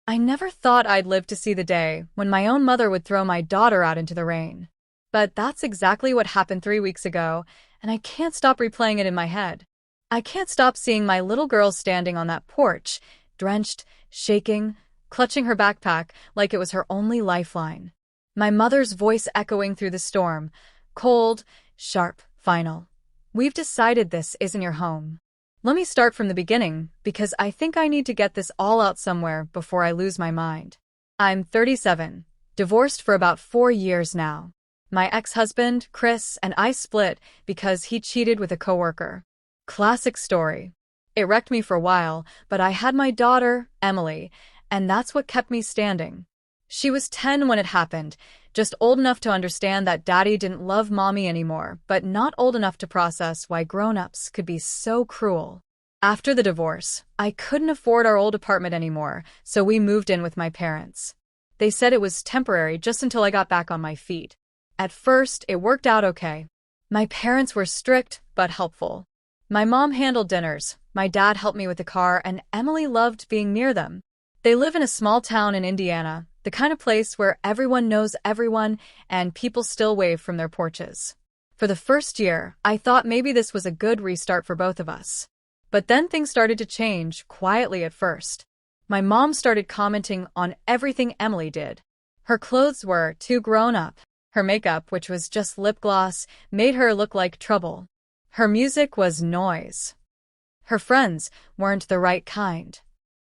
I never thought I'd live to see the day when my own mother would throw my daughter out into the rain. But that's exactly what happened 3 weeks ago, and I can't stop replaying it in my head. I can't stop seeing my little girl standing on that porch, drenched, shaking, clutching her backpack like it was her only lifeline. My mother's voice echoing through the storm, cold, sharp, final. We've decided this isn't your home. Let me start from the beginning, because I think I need to get this all out somewhere before I lose my mind. I'm 37, divorced for about 4 years now. My ex-husband, Chris, and I split because he cheated with a coworker. Classic story. It wrecked me for a while, but I had my daughter, Emily, and that's what kept me standing. She was 10 when it happened, just old enough to understand that daddy didn't love mommy anymore, but not old enough to process why grown-ups could be so cruel. After the divorce, I couldn't afford our old apartment anymore, so we moved in with my parents. They said it was temporary just until I got back on my feet. At first, it worked out okay. My parents were strict, but helpful. My mom handled dinners, my dad helped me with the car, and Emily loved being near them. They live in a small town in Indiana, the kind of place where everyone knows everyone and people still wave from their porches. For the first year, I thought maybe this was a good restart for both of us. But then things started to change, quietly at first. My mom started commenting on everything Emily did. Her clothes were too grown up. Her makeup, which was just lip gloss, made her look like trouble. Her music was noise. Her friends weren't the right kind.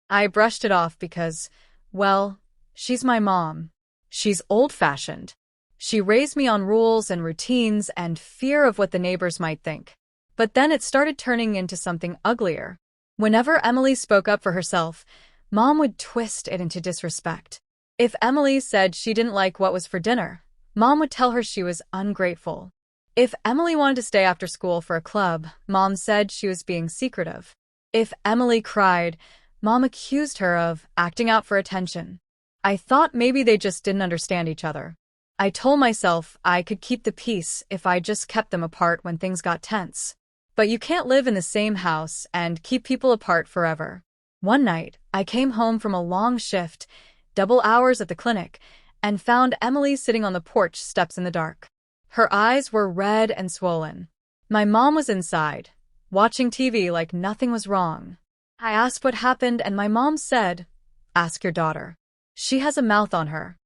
I brushed it off because, well, she's my mom. She's old-fashioned. She raised me on rules and routines and fear of what the neighbors might think. But then it started turning into something uglier. Whenever Emily spoke up for herself, Mom would twist it into disrespect. If Emily said she didn't like what was for dinner, Mom would tell her she was ungrateful. If Emily wanted to stay after school for a club, Mom said she was being secretive. If Emily cried, Mom accused her of acting out for attention. I thought maybe they just didn't understand each other. I told myself I could keep the peace if I just kept them apart when things got tense. But you can't live in the same house and keep people apart forever. One night, I came home from a long shift, double hours at the clinic, and found Emily sitting on the porch steps in the dark. Her eyes were red and swollen. My mom was inside, watching TV like nothing was wrong. I asked what happened, and my mom said, "Ask your daughter. She has a mouth on her."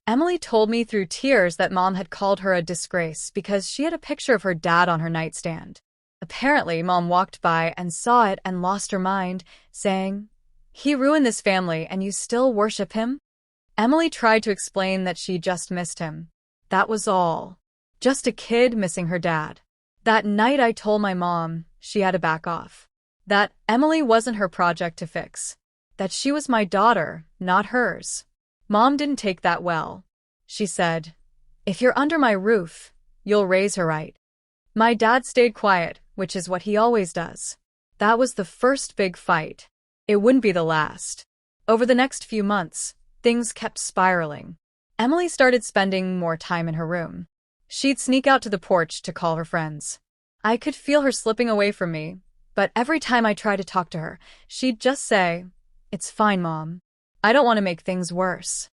Emily told me through tears that Mom had called her a disgrace because she had a picture of her dad on her nightstand. Apparently, Mom walked by and saw it and lost her mind, saying, "He ruined this family and you still worship him?" Emily tried to explain that she just missed him. That was all. Just a kid missing her dad. That night I told my mom she had to back off. That Emily wasn't her project to fix. That she was my daughter, not hers. Mom didn't take that well. She said, "If you're under my roof, you'll raise her right." My dad stayed quiet, which is what he always does. That was the first big fight. It wouldn't be the last. Over the next few months, things kept spiraling. Emily started spending more time in her room. She'd sneak out to the porch to call her friends. I could feel her slipping away from me, but every time I tried to talk to her, she'd just say, "It's fine, Mom. I don't want to make things worse."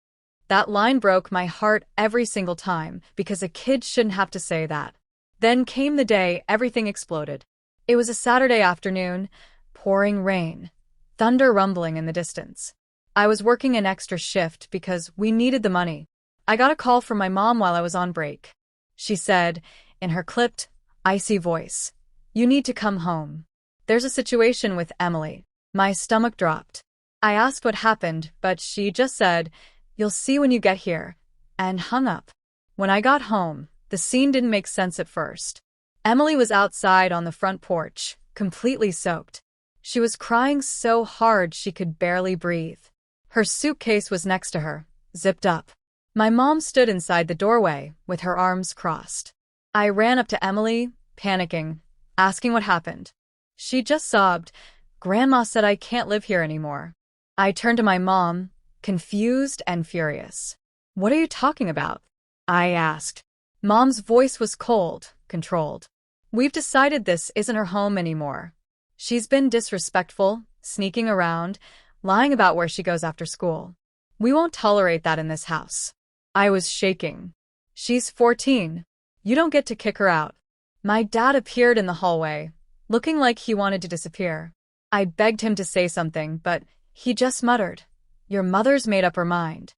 That line broke my heart every single time because a kid shouldn't have to say that. Then came the day everything exploded. It was a Saturday afternoon, pouring rain, thunder rumbling in the distance. I was working an extra shift because we needed the money. I got a call from my mom while I was on break. She said, in her clipped, icy voice, "You need to come home. There's a situation with Emily." My stomach dropped. I asked what happened, but she just said, "You'll see when you get here," and hung up. When I got home, the scene didn't make sense at first. Emily was outside on the front porch, completely soaked. She was crying so hard she could barely breathe. Her suitcase was next to her, zipped up. My mom stood inside the doorway, with her arms crossed. I ran up to Emily, panicking, asking what happened. She just sobbed, "Grandma said I can't live here anymore." I turned to my mom, confused and furious. "What are you talking about?" I asked. Mom's voice was cold, controlled. "We've decided this isn't her home anymore. She's been disrespectful, sneaking around, lying about where she goes after school. We won't tolerate that in this house. I was shaking. She's 14. You don't get to kick her out. My dad appeared in the hallway, looking like he wanted to disappear. I begged him to say something, but he just muttered, "Your mother's made up her mind."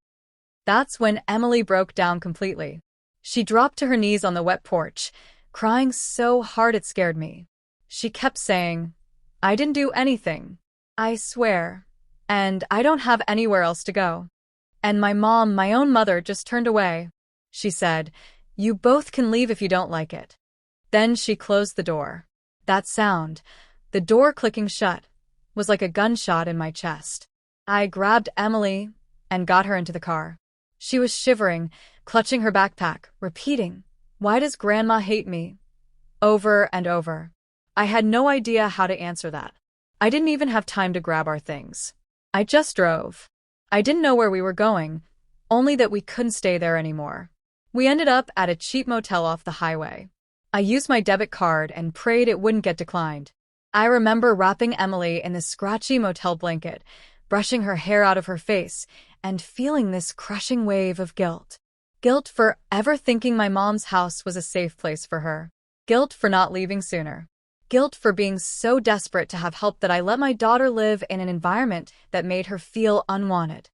That's when Emily broke down completely. She dropped to her knees on the wet porch, crying so hard it scared me. She kept saying, "I didn't do anything. I swear. And I don't have anywhere else to go." And my mom, my own mother, just turned away. She said, "You both can leave if you don't like it." Then she closed the door. That sound, the door clicking shut, was like a gunshot in my chest. I grabbed Emily and got her into the car. She was shivering, clutching her backpack, repeating, "Why does Grandma hate me?" over and over. I had no idea how to answer that. I didn't even have time to grab our things. I just drove. I didn't know where we were going, only that we couldn't stay there anymore. We ended up at a cheap motel off the highway. I used my debit card and prayed it wouldn't get declined. I remember wrapping Emily in the scratchy motel blanket, brushing her hair out of her face, and feeling this crushing wave of guilt. Guilt for ever thinking my mom's house was a safe place for her. Guilt for not leaving sooner. Guilt for being so desperate to have help that I let my daughter live in an environment that made her feel unwanted.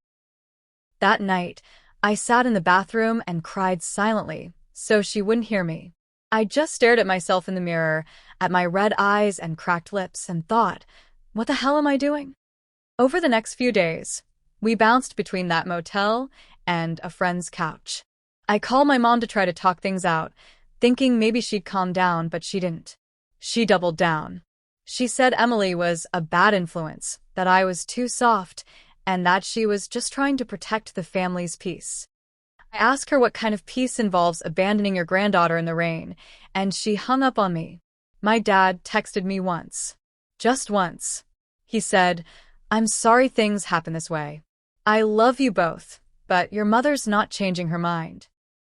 That night, I sat in the bathroom and cried silently, so she wouldn't hear me. I just stared at myself in the mirror, at my red eyes and cracked lips, and thought, what the hell am I doing? Over the next few days, we bounced between that motel and a friend's couch. I called my mom to try to talk things out, thinking maybe she'd calm down, but she didn't. She doubled down. She said Emily was a bad influence, that I was too soft, and that she was just trying to protect the family's peace. I asked her what kind of peace involves abandoning your granddaughter in the rain, and she hung up on me. My dad texted me once. Just once. He said, "I'm sorry things happen this way. I love you both, but your mother's not changing her mind."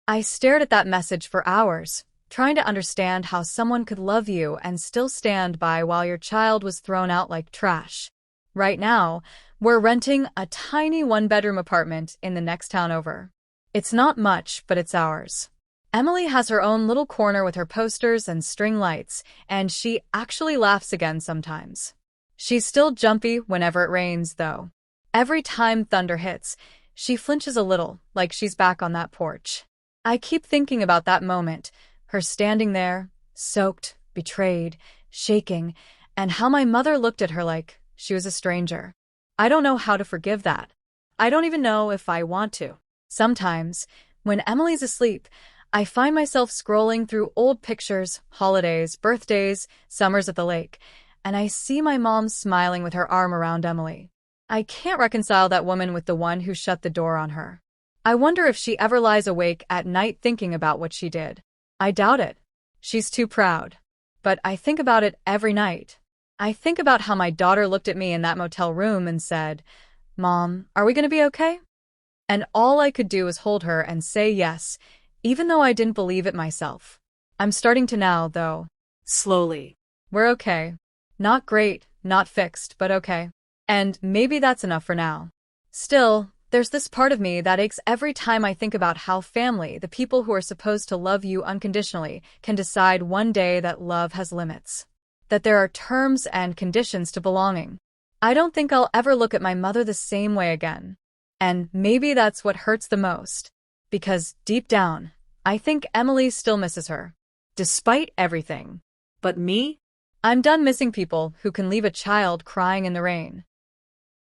I stared at that message for hours, trying to understand how someone could love you and still stand by while your child was thrown out like trash. Right now, we're renting a tiny one-bedroom apartment in the next town over. It's not much, but it's ours. Emily has her own little corner with her posters and string lights, and she actually laughs again sometimes. She's still jumpy whenever it rains, though. Every time thunder hits, she flinches a little, like she's back on that porch. I keep thinking about that moment, her standing there, soaked, betrayed, shaking, and how my mother looked at her like she was a stranger. I don't know how to forgive that. I don't even know if I want to. Sometimes, when Emily's asleep, I find myself scrolling through old pictures, holidays, birthdays, summers at the lake, and I see my mom smiling with her arm around Emily. I can't reconcile that woman with the one who shut the door on her. I wonder if she ever lies awake at night thinking about what she did. I doubt it. She's too proud. But I think about it every night. I think about how my daughter looked at me in that motel room and said, "Mom, are we going to be okay?" And all I could do was hold her and say yes, even though I didn't believe it myself. I'm starting to now, though. Slowly. We're okay. Not great, not fixed, but okay. And maybe that's enough for now. Still, there's this part of me that aches every time I think about how family, the people who are supposed to love you unconditionally, can decide one day that love has limits. That there are terms and conditions to belonging. I don't think I'll ever look at my mother the same way again. And maybe that's what hurts the most. Because deep down, I think Emily still misses her. Despite everything. But me? I'm done missing people who can leave a child crying in the rain.